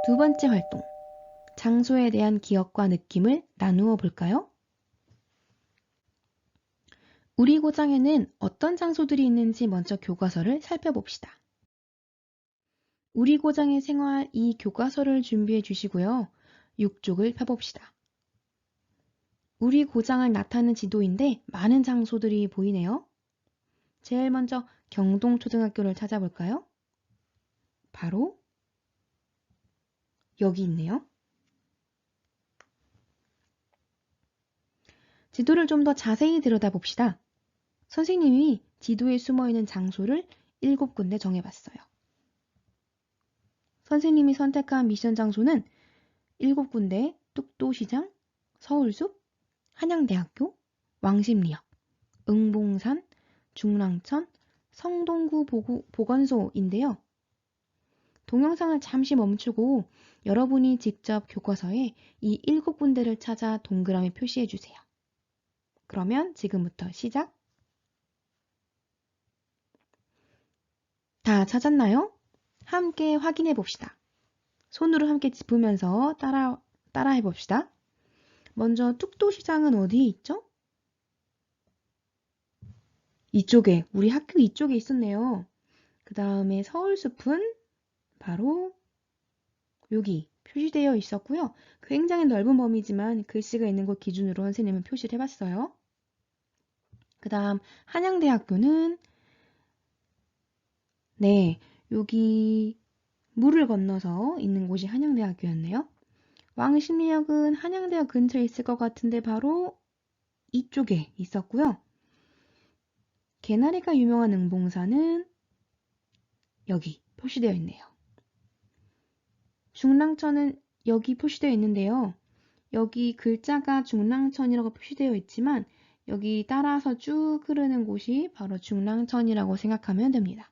두 번째 활동, 장소에 대한 기억과 느낌을 나누어 볼까요? 우리 고장에는 어떤 장소들이 있는지 먼저 교과서를 살펴봅시다. 우리 고장의 생활 이 교과서를 준비해 주시고요. 6쪽을 펴봅시다. 우리 고장을 나타내는 지도인데 많은 장소들이 보이네요. 제일 먼저 경동초등학교를 찾아볼까요? 바로 여기 있네요. 지도를 좀 더 자세히 들여다봅시다. 선생님이 지도에 숨어있는 장소를 7군데 정해봤어요. 선생님이 선택한 미션 장소는 7군데 뚝도시장, 서울숲, 한양대학교, 왕십리역, 응봉산, 중랑천, 성동구 보건소인데요. 동영상을 잠시 멈추고 여러분이 직접 교과서에 이 7군데를 찾아 동그라미 표시해 주세요. 그러면 지금부터 시작! 다 찾았나요? 함께 확인해 봅시다. 손으로 함께 짚으면서 따라해 봅시다. 먼저 뚝도시장은 어디에 있죠? 이쪽에, 우리 학교 이쪽에 있었네요. 그 다음에 서울숲은 바로 여기 표시되어 있었고요. 굉장히 넓은 범위지만 글씨가 있는 곳 기준으로 선생님은 표시를 해봤어요. 그 다음 한양대학교는 네, 여기 물을 건너서 있는 곳이 한양대학교였네요. 왕십리역은 한양대학 근처에 있을 것 같은데 바로 이쪽에 있었고요. 개나리가 유명한 응봉산은 여기 표시되어 있네요. 중랑천은 여기 표시되어 있는데요. 여기 글자가 중랑천이라고 표시되어 있지만 여기 따라서 쭉 흐르는 곳이 바로 중랑천이라고 생각하면 됩니다.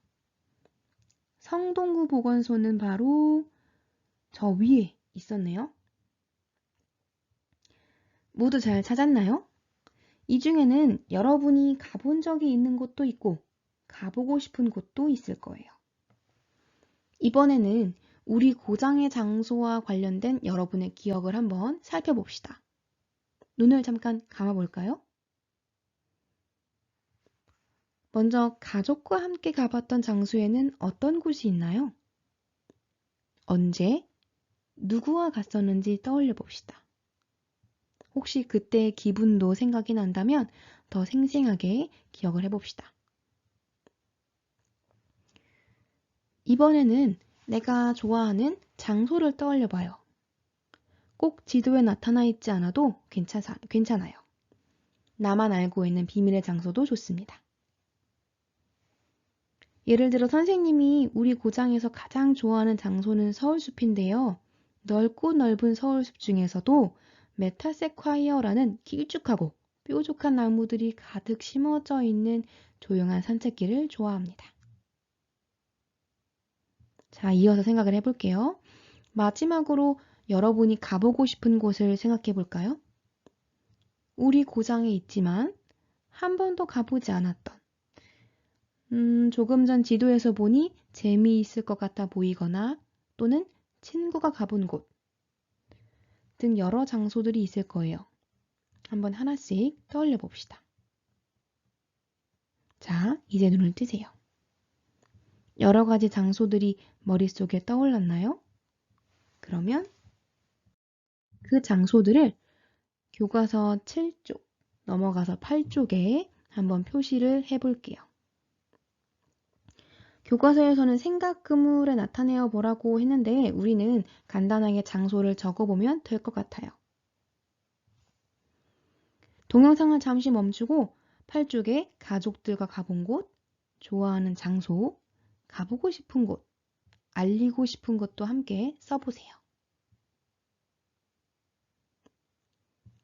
성동구 보건소는 바로 저 위에 있었네요. 모두 잘 찾았나요? 이 중에는 여러분이 가본 적이 있는 곳도 있고 가보고 싶은 곳도 있을 거예요. 이번에는 우리 고장의 장소와 관련된 여러분의 기억을 한번 살펴봅시다. 눈을 잠깐 감아볼까요? 먼저 가족과 함께 가봤던 장소에는 어떤 곳이 있나요? 언제, 누구와 갔었는지 떠올려 봅시다. 혹시 그때의 기분도 생각이 난다면 더 생생하게 기억을 해봅시다. 이번에는 내가 좋아하는 장소를 떠올려 봐요. 꼭 지도에 나타나 있지 않아도 괜찮아요. 나만 알고 있는 비밀의 장소도 좋습니다. 예를 들어 선생님이 우리 고장에서 가장 좋아하는 장소는 서울숲인데요. 넓고 넓은 서울숲 중에서도 메타세콰이어라는 길쭉하고 뾰족한 나무들이 가득 심어져 있는 조용한 산책길을 좋아합니다. 자, 이어서 생각을 해볼게요. 마지막으로 여러분이 가보고 싶은 곳을 생각해 볼까요? 우리 고장에 있지만 한 번도 가보지 않았던 조금 전 지도에서 보니 재미있을 것 같아 보이거나 또는 친구가 가본 곳 등 여러 장소들이 있을 거예요. 한번 하나씩 떠올려 봅시다. 자, 이제 눈을 뜨세요. 여러 가지 장소들이 머릿속에 떠올랐나요? 그러면 그 장소들을 교과서 7쪽 넘어가서 8쪽에 한번 표시를 해볼게요. 교과서에서는 생각 그물에 나타내어 보라고 했는데 우리는 간단하게 장소를 적어보면 될 것 같아요. 동영상을 잠시 멈추고 8쪽에 가족들과 가본 곳, 좋아하는 장소, 가보고 싶은 곳, 알리고 싶은 것도 함께 써보세요.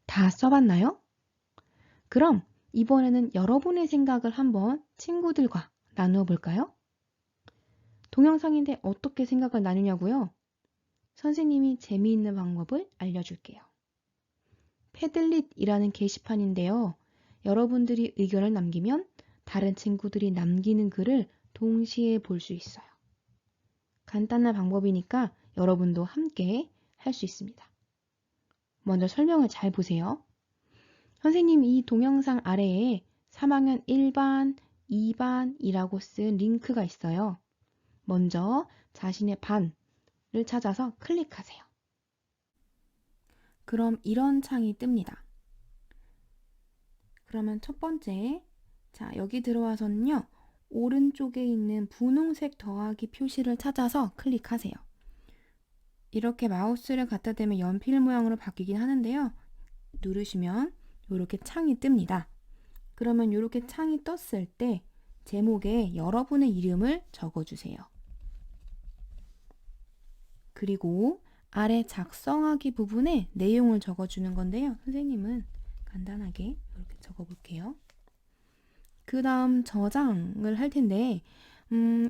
다 써봤나요? 그럼 이번에는 여러분의 생각을 한번 친구들과 나누어 볼까요? 동영상인데 어떻게 생각을 나누냐고요? 선생님이 재미있는 방법을 알려줄게요. 패들릿이라는 게시판인데요. 여러분들이 의견을 남기면 다른 친구들이 남기는 글을 동시에 볼 수 있어요. 간단한 방법이니까 여러분도 함께 할 수 있습니다. 먼저 설명을 잘 보세요. 선생님 이 동영상 아래에 3학년 1반, 2반이라고 쓴 링크가 있어요. 먼저 자신의 반을 찾아서 클릭하세요. 그럼 이런 창이 뜹니다. 그러면 첫 번째, 자 여기 들어와서는요. 오른쪽에 있는 분홍색 더하기 표시를 찾아서 클릭하세요. 이렇게 마우스를 갖다 대면 연필 모양으로 바뀌긴 하는데요. 누르시면 이렇게 창이 뜹니다. 그러면 이렇게 창이 떴을 때 제목에 여러분의 이름을 적어주세요. 그리고 아래 작성하기 부분에 내용을 적어주는 건데요. 선생님은 간단하게 이렇게 적어볼게요. 그 다음 저장을 할 텐데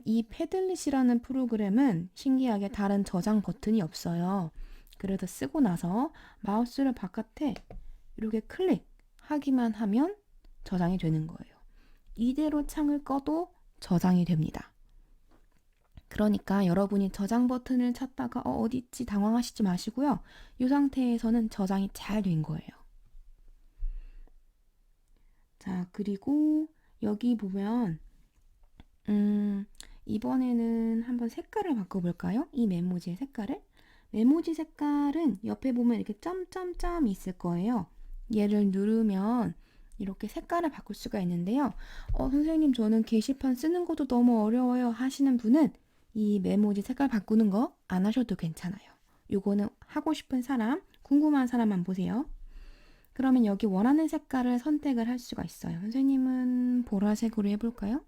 이 패들릿이라는 프로그램은 신기하게 다른 저장 버튼이 없어요. 그래서 쓰고 나서 마우스를 바깥에 이렇게 클릭하기만 하면 저장이 되는 거예요. 이대로 창을 꺼도 저장이 됩니다. 그러니까 여러분이 저장 버튼을 찾다가 어디 있지 당황하시지 마시고요. 이 상태에서는 저장이 잘 된 거예요. 자, 그리고 여기 보면 이번에는 한번 색깔을 바꿔볼까요? 이 메모지의 색깔을. 메모지 색깔은 옆에 보면 이렇게 점점점이 있을 거예요. 얘를 누르면 이렇게 색깔을 바꿀 수가 있는데요. 선생님 저는 게시판 쓰는 것도 너무 어려워요 하시는 분은 이 메모지 색깔 바꾸는 거 안 하셔도 괜찮아요. 요거는 하고 싶은 사람, 궁금한 사람만 보세요. 그러면 여기 원하는 색깔을 선택을 할 수가 있어요. 선생님은 보라색으로 해볼까요?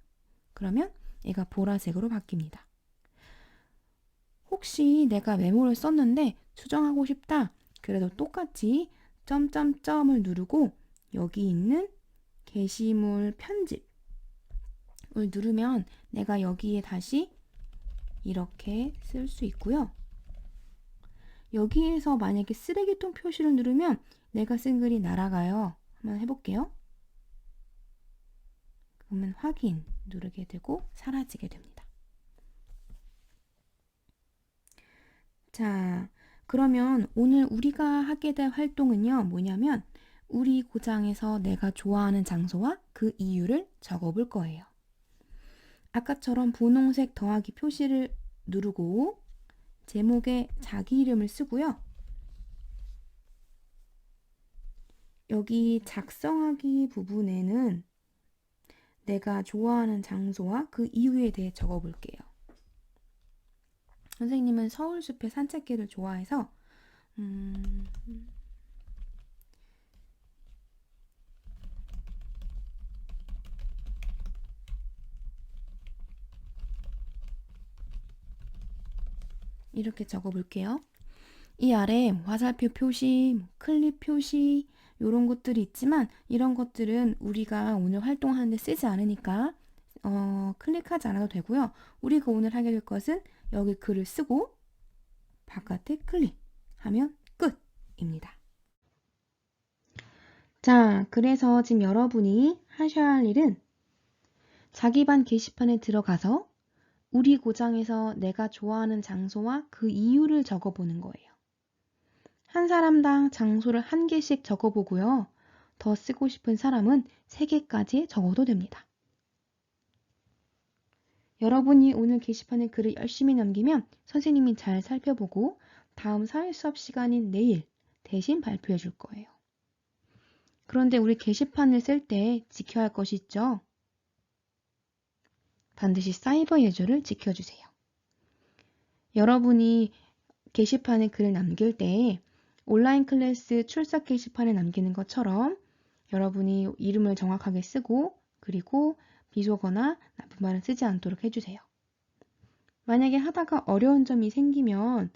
그러면 얘가 보라색으로 바뀝니다. 혹시 내가 메모를 썼는데 수정하고 싶다. 그래도 똑같이 점점점을 누르고 여기 있는 게시물 편집을 누르면 내가 여기에 다시 이렇게 쓸 수 있고요. 여기에서 만약에 쓰레기통 표시를 누르면 내가 쓴 글이 날아가요. 한번 해볼게요. 그러면 확인 누르게 되고 사라지게 됩니다. 자, 그러면 오늘 우리가 하게 될 활동은요, 뭐냐면 우리 고장에서 내가 좋아하는 장소와 그 이유를 적어볼 거예요. 아까처럼 분홍색 더하기 표시를 누르고 제목에 자기 이름을 쓰고요. 여기 작성하기 부분에는 내가 좋아하는 장소와 그 이유에 대해 적어볼게요. 선생님은 서울숲의 산책길을 좋아해서 이렇게 적어볼게요. 이 아래 화살표 표시, 클립 표시 이런 것들이 있지만 이런 것들은 우리가 오늘 활동하는데 쓰지 않으니까 클릭하지 않아도 되고요. 우리가 오늘 하게 될 것은 여기 글을 쓰고 바깥에 클릭하면 끝입니다. 자, 그래서 지금 여러분이 하셔야 할 일은 자기 반 게시판에 들어가서 우리 고장에서 내가 좋아하는 장소와 그 이유를 적어보는 거예요. 한 사람당 장소를 1개씩 적어보고요. 더 쓰고 싶은 사람은 3개까지 적어도 됩니다. 여러분이 오늘 게시판에 글을 열심히 남기면 선생님이 잘 살펴보고 다음 사회 수업 시간인 내일 대신 발표해 줄 거예요. 그런데 우리 게시판을 쓸 때 지켜야 할 것이 있죠? 반드시 사이버 예절을 지켜주세요. 여러분이 게시판에 글을 남길 때 온라인 클래스 출석 게시판에 남기는 것처럼 여러분이 이름을 정확하게 쓰고 그리고 비속어나 나쁜 말은 쓰지 않도록 해주세요. 만약에 하다가 어려운 점이 생기면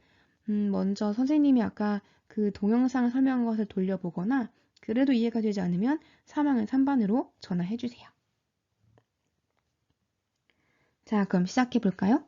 먼저 선생님이 아까 그 동영상 설명한 것을 돌려보거나 그래도 이해가 되지 않으면 3학년 3반으로 전화해주세요. 자, 그럼 시작해 볼까요?